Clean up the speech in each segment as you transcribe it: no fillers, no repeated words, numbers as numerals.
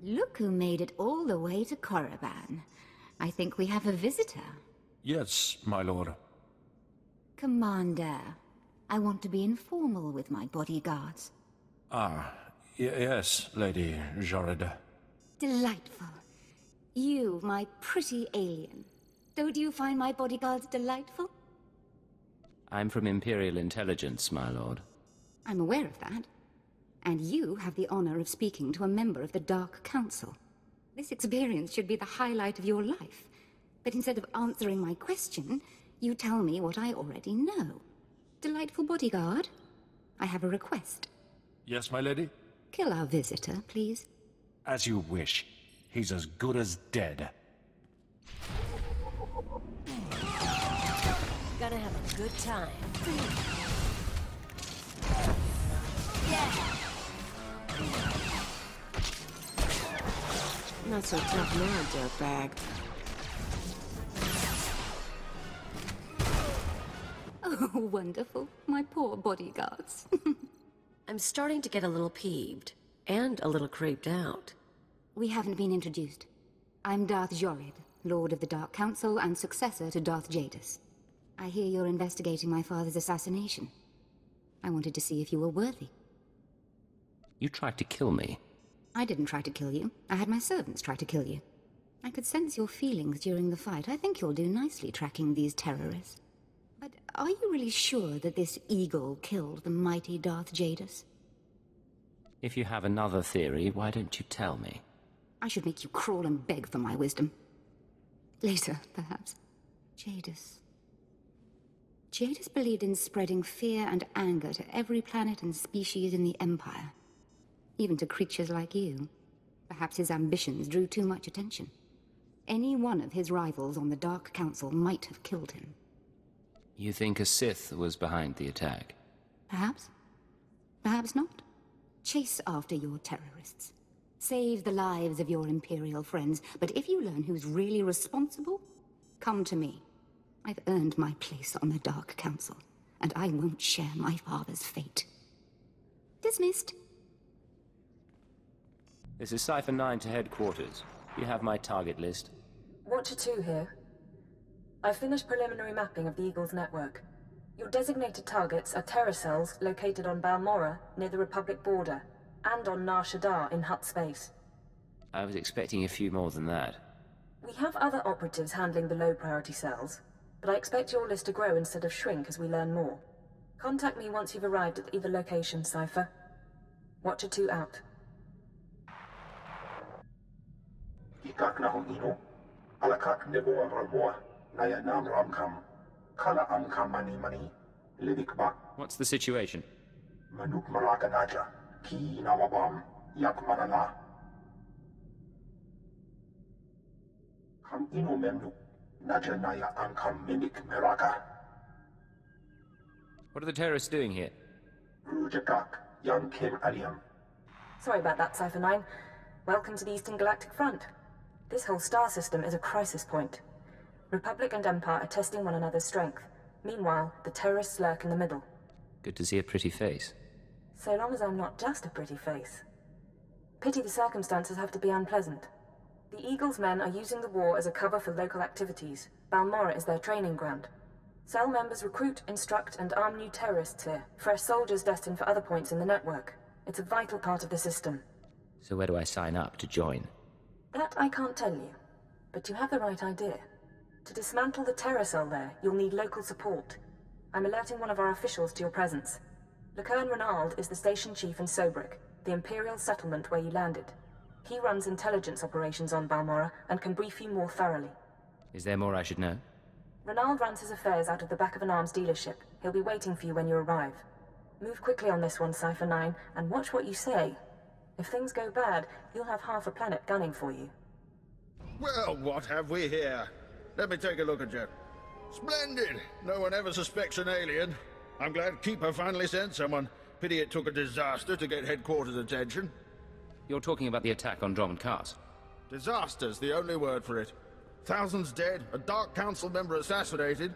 Look who made it all the way to Korriban. I think we have a visitor. Yes, my lord. Commander, I want to be informal with my bodyguards. Yes, Lady Jared. Delightful. You, my pretty alien. Don't you find my bodyguards delightful? I'm from Imperial Intelligence, my lord. I'm aware of that. And you have the honor of speaking to a member of the Dark Council. This experience should be the highlight of your life. But instead of answering my question, you tell me what I already know. Delightful bodyguard, I have a request. Yes, my lady? Kill our visitor, please. As you wish. He's as good as dead. Gonna have a good time. Not so tough now, dirtbag. Oh, wonderful. My poor bodyguards. I'm starting to get a little peeved. And a little creeped out. We haven't been introduced. I'm Darth Jed, Lord of the Dark Council and successor to Darth Jed. I hear you're investigating my father's assassination. I wanted to see if you were worthy. You tried to kill me. I didn't try to kill you. I had my servants try to kill you. I could sense your feelings during the fight. I think you'll do nicely tracking these terrorists. But are you really sure that this eagle killed the mighty Darth Jed? If you have another theory, why don't you tell me? I should make you crawl and beg for my wisdom. Later, perhaps. Jadis believed in spreading fear and anger to every planet and species in the Empire. Even to creatures like you. Perhaps his ambitions drew too much attention. Any one of his rivals on the Dark Council might have killed him. You think a Sith was behind the attack? Perhaps. Perhaps not. Chase after your terrorists. Save the lives of your Imperial friends, but if you learn who's really responsible, come to me. I've earned my place on the Dark Council, and I won't share my father's fate. Dismissed. This is Cypher 9 to headquarters. You have my target list. Watcher 2 here. I've finished preliminary mapping of the Eagle's network. Your designated targets are terror cells located on Balmora, near the Republic border, and on Nar Shaddaa in Hutt space. I was expecting a few more than that. We have other operatives handling the low-priority cells, but I expect your list to grow instead of shrink as we learn more. Contact me once you've arrived at either location, Cypher. Watcher 2 out. Ikak na hong ino, alakak nebo ang ralmoa, naya nam ramkam, kala ang kamani mani, lidik bak. What's the situation? Manuk maraka naja, ki nawabam, yak manala. Kam ino memnu, naja naya ankam mimik meraka. What are the terrorists doing here? Rujakak, young Kim Aliam. Sorry about that, Cypher 9. Welcome to the Eastern Galactic Front. This whole star system is a crisis point. Republic and Empire are testing one another's strength. Meanwhile, the terrorists lurk in the middle. Good to see a pretty face. So long as I'm not just a pretty face. Pity the circumstances have to be unpleasant. The Eagle's men are using the war as a cover for local activities. Balmora is their training ground. Cell members recruit, instruct, and arm new terrorists here. Fresh soldiers destined for other points in the network. It's a vital part of the system. So where do I sign up to join? That I can't tell you. But you have the right idea. To dismantle the terror cell there, you'll need local support. I'm alerting one of our officials to your presence. Lucerne Renald is the station chief in Sobrik, the Imperial settlement where you landed. He runs intelligence operations on Balmora and can brief you more thoroughly. Is there more I should know? Renald runs his affairs out of the back of an arms dealership. He'll be waiting for you when you arrive. Move quickly on this one, Cypher 9, and watch what you say. If things go bad, you'll have half a planet gunning for you. Well, what have we here? Let me take a look at you. Splendid! No one ever suspects an alien. I'm glad Keeper finally sent someone. Pity it took a disaster to get headquarters attention. You're talking about the attack on Drummond Cast. Disaster's the only word for it. Thousands dead, a Dark Council member assassinated.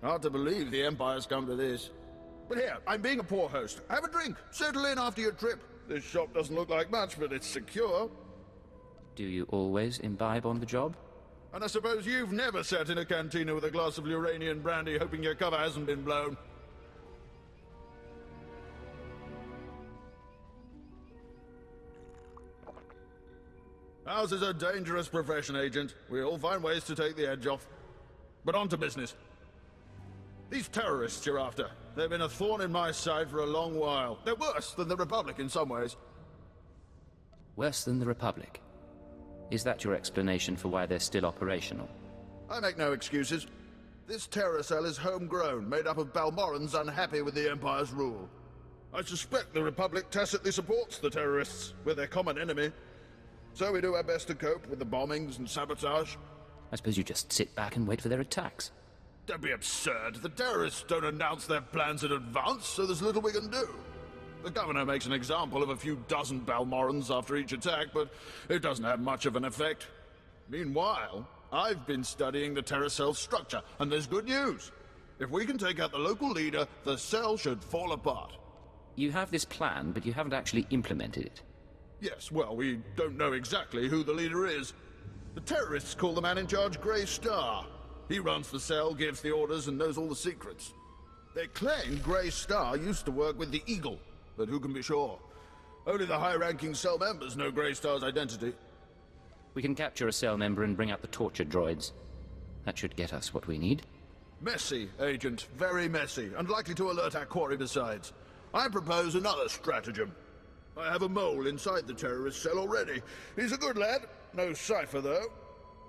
Hard to believe the Empire's come to this. But here, I'm being a poor host. Have a drink. Settle in after your trip. This shop doesn't look like much, but it's secure. Do you always imbibe on the job? And I suppose you've never sat in a cantina with a glass of Uranian brandy hoping your cover hasn't been blown. Ours is a dangerous profession, Agent. We all find ways to take the edge off. But on to business. These terrorists you're after, they've been a thorn in my side for a long while. They're worse than the Republic in some ways. Worse than the Republic? Is that your explanation for why they're still operational? I make no excuses. This terror cell is homegrown, made up of Balmorans unhappy with the Empire's rule. I suspect the Republic tacitly supports the terrorists. We're their common enemy. So we do our best to cope with the bombings and sabotage. I suppose you just sit back and wait for their attacks. Don't be absurd. The terrorists don't announce their plans in advance, so there's little we can do. The governor makes an example of a few dozen Balmorans after each attack, but it doesn't have much of an effect. Meanwhile, I've been studying the terror cell's structure, and there's good news. If we can take out the local leader, the cell should fall apart. You have this plan, but you haven't actually implemented it. Yes, well, we don't know exactly who the leader is. The terrorists call the man in charge Grey Star. He runs the cell, gives the orders, and knows all the secrets. They claim Grey Star used to work with the Eagle, but who can be sure? Only the high-ranking cell members know Grey Star's identity. We can capture a cell member and bring out the torture droids. That should get us what we need. Messy, Agent. Very messy, and likely to alert our quarry besides. I propose another stratagem. I have a mole inside the terrorist cell already. He's a good lad. No cipher, though.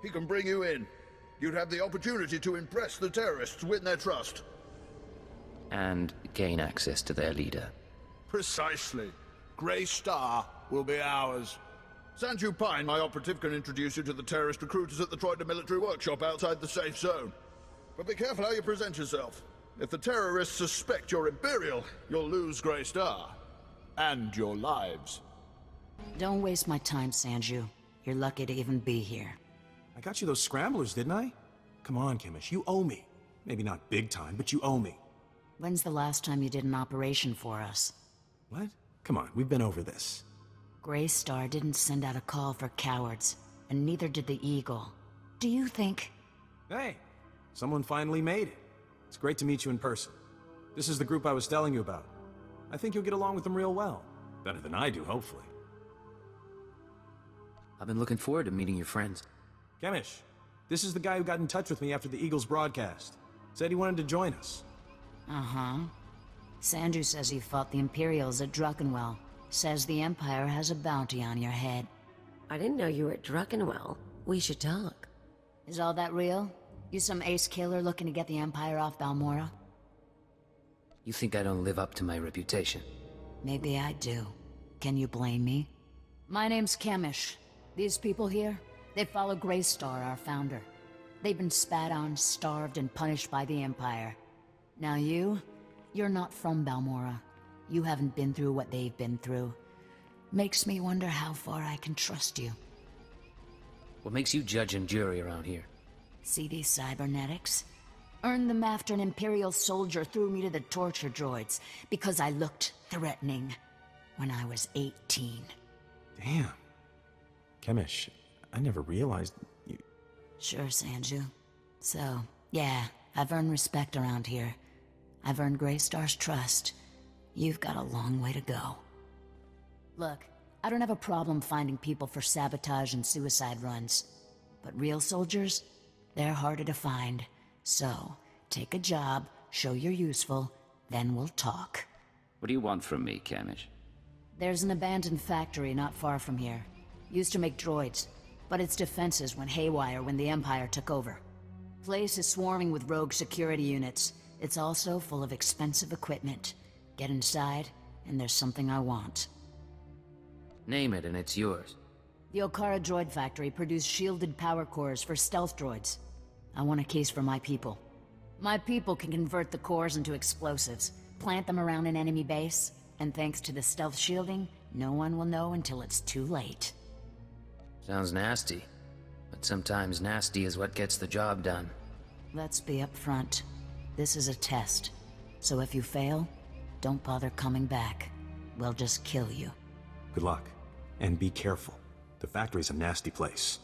He can bring you in. You'd have the opportunity to impress the terrorists, win their trust. And gain access to their leader. Precisely. Grey Star will be ours. Sanju Pine, my operative, can introduce you to the terrorist recruiters at the Troiter military workshop outside the safe zone. But be careful how you present yourself. If the terrorists suspect you're Imperial, you'll lose Grey Star. And your lives. Don't waste my time, Sanju. You're lucky to even be here. I got you those scramblers, didn't I? Come on, Chemish, you owe me. Maybe not big time, but you owe me. When's the last time you did an operation for us? What? Come on, we've been over this. Grey Star didn't send out a call for cowards, and neither did the Eagle. Do you think... Hey, someone finally made it. It's great to meet you in person. This is the group I was telling you about. I think you'll get along with them real well. Better than I do, hopefully. I've been looking forward to meeting your friends. Chemish, this is the guy who got in touch with me after the Eagles broadcast. Said he wanted to join us. Uh-huh. Sanju says you fought the Imperials at Druckenwell. Says the Empire has a bounty on your head. I didn't know you were at Druckenwell. We should talk. Is all that real? You some ace killer looking to get the Empire off Balmora? You think I don't live up to my reputation? Maybe I do. Can you blame me? My name's Chemish. These people here, they follow Grey Star, our founder. They've been spat on, starved, and punished by the Empire. Now you're not from Balmora. You haven't been through what they've been through. Makes me wonder how far I can trust you. What makes you judge and jury around here? See these cybernetics? Earned them after an Imperial soldier threw me to the torture droids because I looked threatening when I was 18. Damn. Chemish, I never realized you... Sure, Sanju. So, yeah, I've earned respect around here. I've earned Grey Star's trust. You've got a long way to go. Look, I don't have a problem finding people for sabotage and suicide runs. But real soldiers, they're harder to find. So, take a job, show you're useful, then we'll talk. What do you want from me, Chemish? There's an abandoned factory not far from here. Used to make droids, but its defenses went haywire when the Empire took over. Place is swarming with rogue security units. It's also full of expensive equipment. Get inside, and there's something I want. Name it and it's yours. The Okara Droid Factory produced shielded power cores for stealth droids. I want a case for my people. My people can convert the cores into explosives, plant them around an enemy base, and thanks to the stealth shielding, no one will know until it's too late. Sounds nasty, but sometimes nasty is what gets the job done. Let's be upfront. This is a test, so if you fail, don't bother coming back. We'll just kill you. Good luck. And be careful. The factory's a nasty place.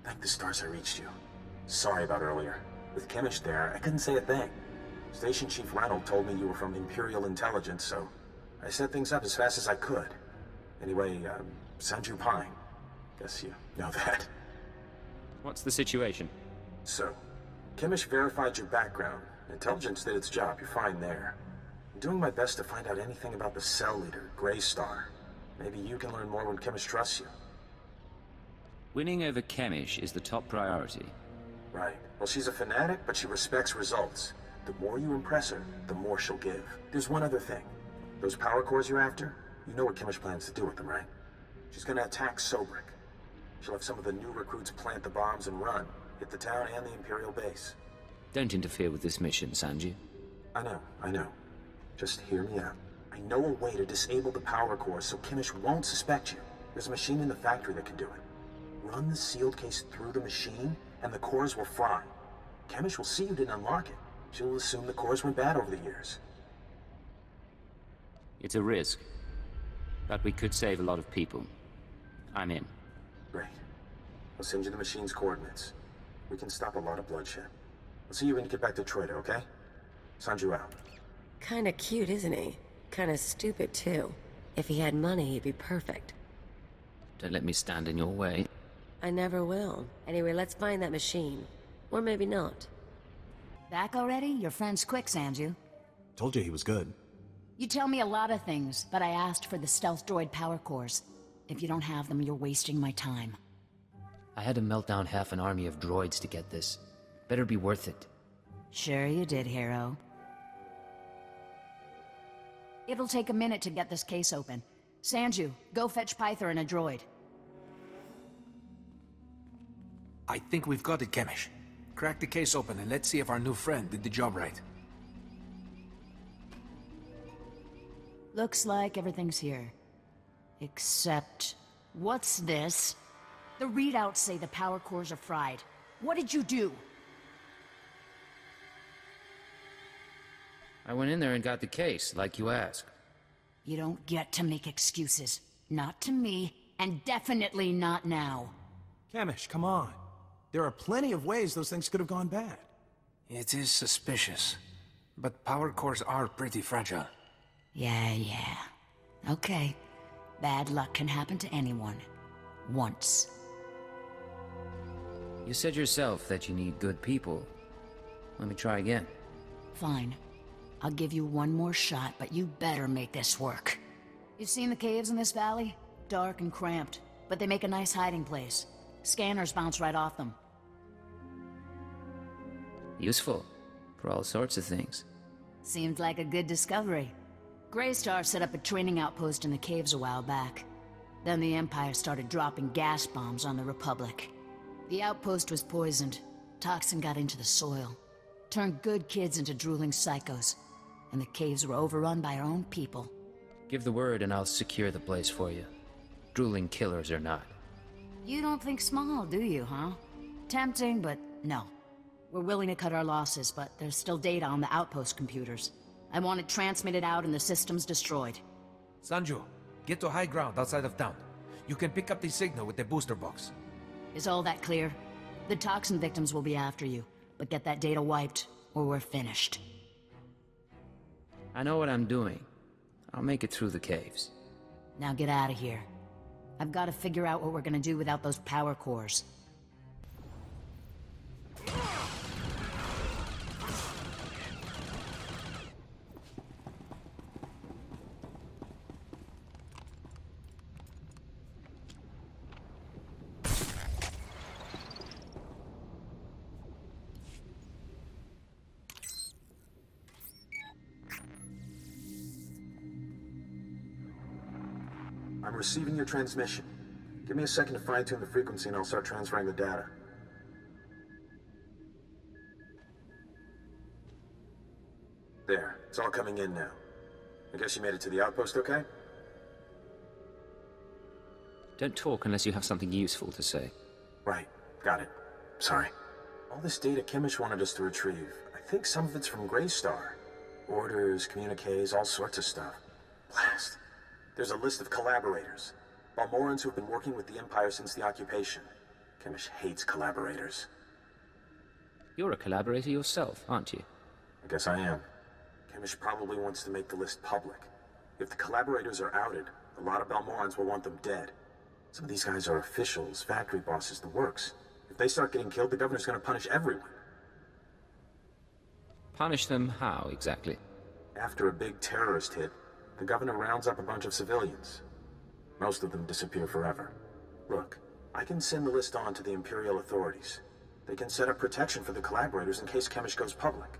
Thank the stars I reached you. Sorry about earlier. With Chemish there, I couldn't say a thing. Station Chief Reynolds told me you were from Imperial Intelligence, so I set things up as fast as I could. Anyway, Sanju Pine. Guess you know that. What's the situation? So, Chemish verified your background. Intelligence did its job. You're fine there. I'm doing my best to find out anything about the cell leader, Grey Star. Maybe you can learn more when Chemish trusts you. Winning over Chemish is the top priority. Right. Well, she's a fanatic, but she respects results. The more you impress her, the more she'll give. There's one other thing. Those power cores you're after, you know what Chemish plans to do with them, right? She's gonna attack Sobrik. She'll have some of the new recruits plant the bombs and run. Hit the town and the Imperial base. Don't interfere with this mission, Sanju. I know. Just hear me out. I know a way to disable the power cores so Chemish won't suspect you. There's a machine in the factory that can do it. Run the sealed case through the machine, and the cores will fry. Chemish will see you didn't unlock it. She'll assume the cores went bad over the years. It's a risk, but we could save a lot of people. I'm in. Great. I'll send you the machine's coordinates. We can stop a lot of bloodshed. I'll see you when you get back to Troida, okay? Sanju out. Kinda cute, isn't he? Kinda stupid, too. If he had money, he'd be perfect. Don't let me stand in your way. I never will. Anyway, let's find that machine. Or maybe not. Back already? Your friend's quick, Sanju. Told you he was good. You tell me a lot of things, but I asked for the stealth droid power cores. If you don't have them, you're wasting my time. I had to melt down half an army of droids to get this. Better be worth it. Sure you did, hero. It'll take a minute to get this case open. Sanju, go fetch Pyther and a droid. I think we've got it, Chemish. Crack the case open and let's see if our new friend did the job right. Looks like everything's here. Except... what's this? The readouts say the power cores are fried. What did you do? I went in there and got the case, like you asked. You don't get to make excuses. Not to me, and definitely not now. Chemish, come on. There are plenty of ways those things could have gone bad. It is suspicious, but power cores are pretty fragile. Yeah. Okay. Bad luck can happen to anyone. Once. You said yourself that you need good people. Let me try again. Fine. I'll give you one more shot, but you better make this work. You've seen the caves in this valley? Dark and cramped, but they make a nice hiding place. Scanners bounce right off them. Useful. For all sorts of things. Seemed like a good discovery. Greystar set up a training outpost in the caves a while back. Then the Empire started dropping gas bombs on the Republic. The outpost was poisoned. Toxin got into the soil. Turned good kids into drooling psychos. And the caves were overrun by our own people. Give the word and I'll secure the place for you. Drooling killers or not. You don't think small, do you, huh? Tempting, but no. We're willing to cut our losses, but there's still data on the outpost computers. I want it transmitted out and the systems destroyed. Sanju, get to high ground outside of town. You can pick up the signal with the booster box. Is all that clear? The toxin victims will be after you, but get that data wiped, or we're finished. I know what I'm doing. I'll make it through the caves. Now get out of here. I've got to figure out what we're gonna do without those power cores. I'm receiving your transmission. Give me a second to fine-tune the frequency and I'll start transferring the data. There, it's all coming in now. I guess you made it to the outpost okay? Don't talk unless you have something useful to say. Right, got it. Sorry. All this data Kimmich wanted us to retrieve, I think some of it's from Greystar. Orders, communiques, all sorts of stuff. Blast. There's a list of collaborators. Balmorans who've been working with the Empire since the occupation. Kimmich hates collaborators. You're a collaborator yourself, aren't you? I guess I am. Kimmich probably wants to make the list public. If the collaborators are outed, a lot of Balmorans will want them dead. Some of these guys are officials, factory bosses, the works. If they start getting killed, the governor's gonna punish everyone. Punish them how, exactly? After a big terrorist hit, the governor rounds up a bunch of civilians. Most of them disappear forever. Look, I can send the list on to the Imperial authorities. They can set up protection for the collaborators in case Kimmich goes public.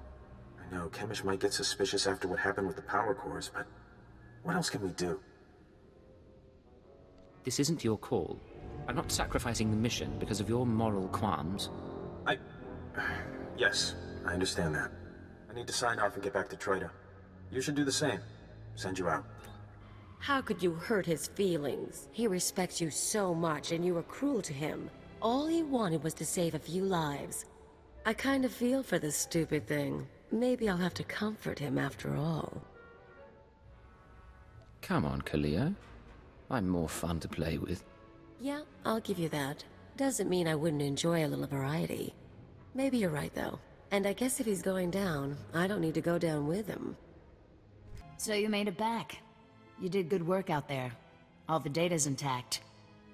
I know Kimmich might get suspicious after what happened with the power cores, but what else can we do? This isn't your call. I'm not sacrificing the mission because of your moral qualms. Yes, I understand that. I need to sign off and get back to Traitor. You should do the same. Send you out. How could you hurt his feelings? He respects you so much and you were cruel to him. All he wanted was to save a few lives. I kind of feel for this stupid thing. Maybe I'll have to comfort him after all. Come on, Kaleo. I'm more fun to play with. Yeah, I'll give you that. Doesn't mean I wouldn't enjoy a little variety. Maybe you're right, though. And I guess if he's going down, I don't need to go down with him. So you made it back. You did good work out there. All the data's intact.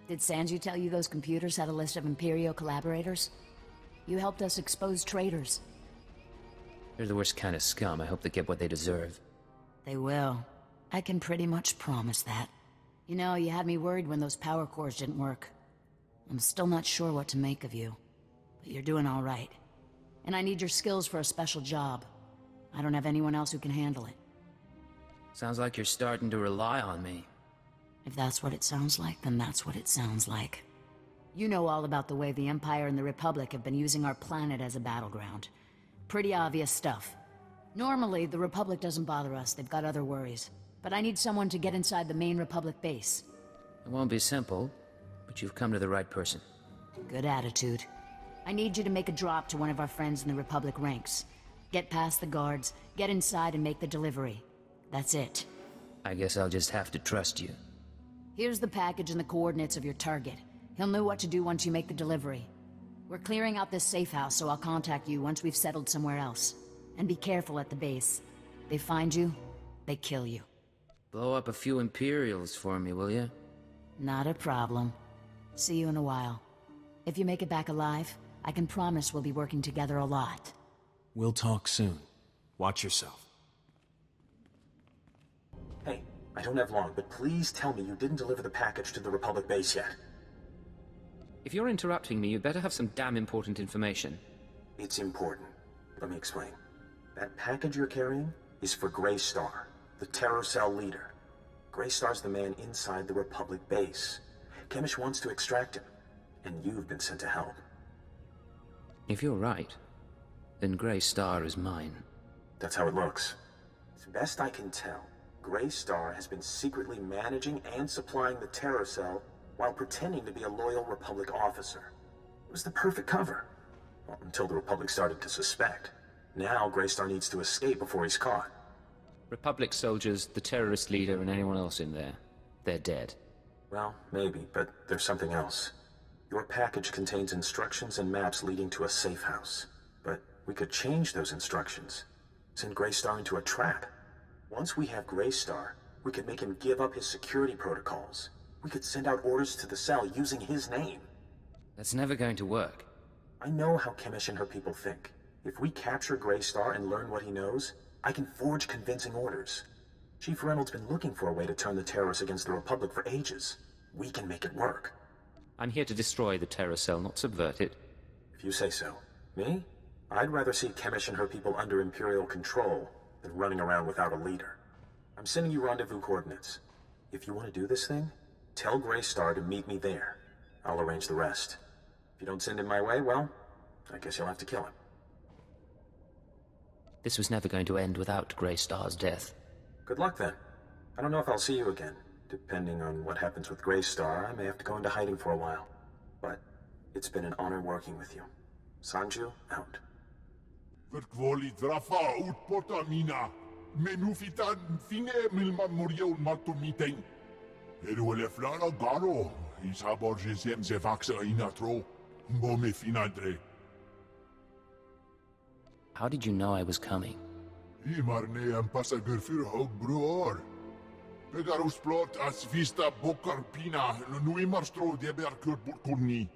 Did Sanju tell you those computers had a list of Imperial collaborators? You helped us expose traitors. They're the worst kind of scum. I hope they get what they deserve. They will. I can pretty much promise that. You know, you had me worried when those power cores didn't work. I'm still not sure what to make of you. But you're doing all right. And I need your skills for a special job. I don't have anyone else who can handle it. Sounds like you're starting to rely on me. If that's what it sounds like, then that's what it sounds like. You know all about the way the Empire and the Republic have been using our planet as a battleground. Pretty obvious stuff. Normally, the Republic doesn't bother us. They've got other worries. But I need someone to get inside the main Republic base. It won't be simple, but you've come to the right person. Good attitude. I need you to make a drop to one of our friends in the Republic ranks. Get past the guards, get inside and make the delivery. That's it. I guess I'll just have to trust you. Here's the package and the coordinates of your target. He'll know what to do once you make the delivery. We're clearing out this safe house, so I'll contact you once we've settled somewhere else. And be careful at the base. They find you, they kill you. Blow up a few Imperials for me, will you? Not a problem. See you in a while. If you make it back alive, I can promise we'll be working together a lot. We'll talk soon. Watch yourself. Hey, I don't have long, but please tell me you didn't deliver the package to the Republic base yet. If you're interrupting me, you'd better have some damn important information. It's important. Let me explain. That package you're carrying is for Greystar, the Terror Cell leader. Greystar's the man inside the Republic base. Kimmich wants to extract him, and you've been sent to help. If you're right, then Greystar is mine. That's how it looks. As best I can tell, Greystar has been secretly managing and supplying the Terror Cell while pretending to be a loyal Republic officer. It was the perfect cover. Well, until the Republic started to suspect. Now Greystar needs to escape before he's caught. Republic soldiers, the terrorist leader, and anyone else in there. They're dead. Well, maybe, but there's something else. Your package contains instructions and maps leading to a safe house. But we could change those instructions. Send Greystar into a trap. Once we have Greystar, we could make him give up his security protocols. We could send out orders to the cell using his name. That's never going to work. I know how Kimmich and her people think. If we capture Greystar and learn what he knows, I can forge convincing orders. Chief Reynolds' been looking for a way to turn the terrorists against the Republic for ages. We can make it work. I'm here to destroy the Terror Cell, not subvert it. If you say so. Me? I'd rather see Kimmich and her people under Imperial control than running around without a leader. I'm sending you rendezvous coordinates. If you want to do this thing, Tell Grey Star to meet me there. I'll arrange the rest. If you don't send him my way, well, I guess you'll have to kill him. This was never going to end without Grey Star's death. Good luck then. I don't know if I'll see you again. Depending on what happens with Grey Star, I may have to go into hiding for a while. But it's been an honor working with you. Sanju, out. Verkwoli drafa utpota mina. Menufitan fine milma muriel matumiteng. Eruele flana garo. Isabor jesem zevaxa inatro. Mbome finadre. How did you know I was coming? Imarne am pasager für hog broor. Pegarus plot as vista bokar pina. Nui marstro deber kurt burkurni.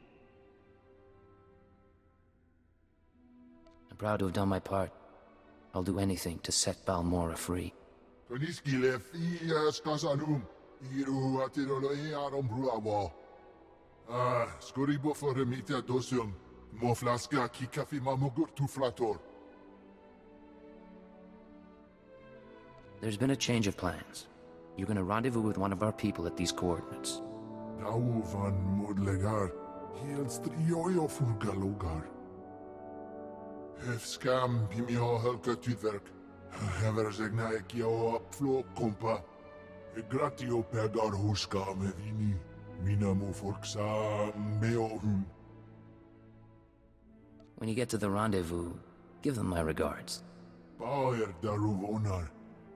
I'm proud to have done my part. I'll do anything to set Balmora free. Toniskile fias kasanum. Iru atirolo e arom bruawa. Skoribo for remita dosum. Mo flaska ki kafi mamugur tu flator. There's been a change of plans. You're gonna rendezvous with one of our people at these coordinates. Dau van modlegar. Heel strioio furgalogar. Hefskam bimio helka tuverk. Hever zegna ekio apflo kompa. Gratio pegar huska me vini. Minamo forksa meohum. When you get to the rendezvous, give them my regards. Bauer daruvonar.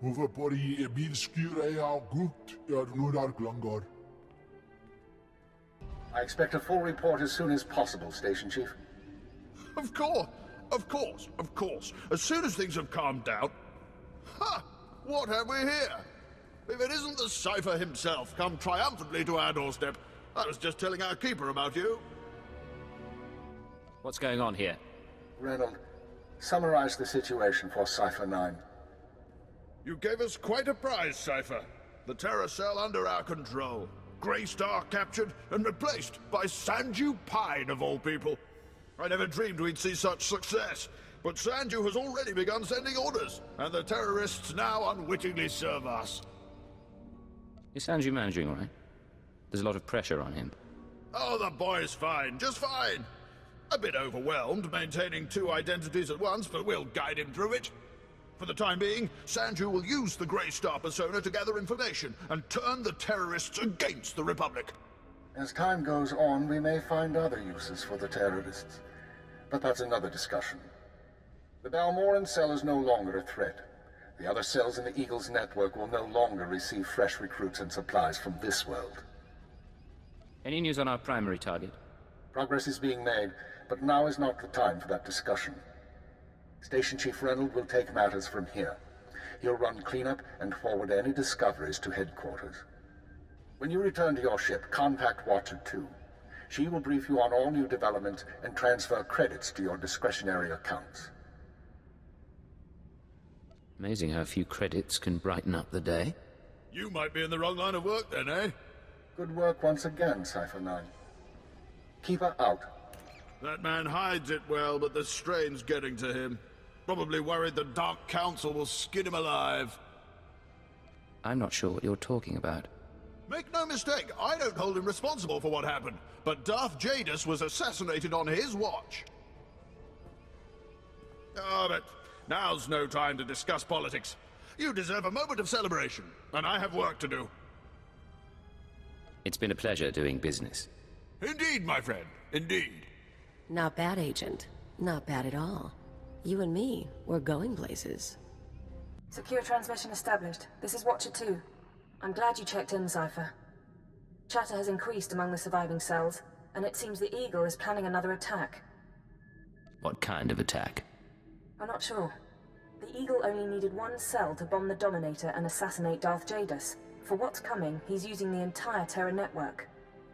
Overpori ebil skure au gut nudar glongor. I expect a full report as soon as possible, Station Chief. Of course. As soon as things have calmed down. Ha! What have we here? If it isn't the Cypher himself, come triumphantly to our doorstep. I was just telling our keeper about you. What's going on here? Reynolds, summarize the situation for Cypher 9. You gave us quite a prize, Cypher. The Terror Cell under our control. Grey Star captured and replaced by Sanju Pine, of all people. I never dreamed we'd see such success, but Sanju has already begun sending orders, and the terrorists now unwittingly serve us. Is Sanju managing all right? There's a lot of pressure on him. Oh, the boy's fine, just fine. A bit overwhelmed, maintaining two identities at once, but we'll guide him through it. For the time being, Sanju will use the Grey Star persona to gather information and turn the terrorists against the Republic. As time goes on, we may find other uses for the terrorists. But that's another discussion. The Balmoran cell is no longer a threat. The other cells in the Eagle's network will no longer receive fresh recruits and supplies from this world. Any news on our primary target? Progress is being made, but now is not the time for that discussion. Station Chief Reynolds will take matters from here. He'll run cleanup and forward any discoveries to headquarters. When you return to your ship, contact Watcher 2. She will brief you on all new developments and transfer credits to your discretionary accounts. Amazing how a few credits can brighten up the day. You might be in the wrong line of work then, eh? Good work once again, Cypher 9. Keep her out. That man hides it well, but the strain's getting to him. Probably worried the Dark Council will skin him alive. I'm not sure what you're talking about. Make no mistake, I don't hold him responsible for what happened, but Darth Jed was assassinated on his watch. Oh, but now's no time to discuss politics. You deserve a moment of celebration, and I have work to do. It's been a pleasure doing business. Indeed, my friend, indeed. Not bad, Agent. Not bad at all. You and me, we're going places. Secure transmission established. This is Watcher 2. I'm glad you checked in, Cypher. Chatter has increased among the surviving cells, and it seems the Eagle is planning another attack. What kind of attack? I'm not sure. The Eagle only needed one cell to bomb the Dominator and assassinate Darth Jed. For what's coming, he's using the entire Terra network.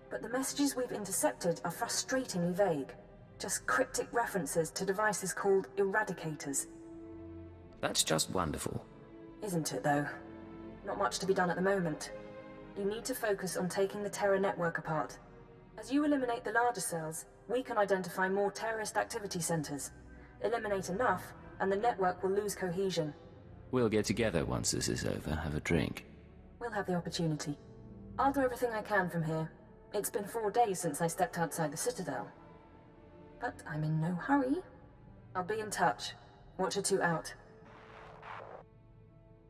But the messages we've intercepted are frustratingly vague. Just cryptic references to devices called Eradicators. That's just wonderful. Isn't it, though? Not much to be done at the moment. You need to focus on taking the Terra network apart. As you eliminate the larger cells, we can identify more terrorist activity centers. Eliminate enough, and the network will lose cohesion. We'll get together once this is over, have a drink. We'll have the opportunity. I'll do everything I can from here. It's been 4 days since I stepped outside the Citadel. But I'm in no hurry. I'll be in touch. Watcher 2 out.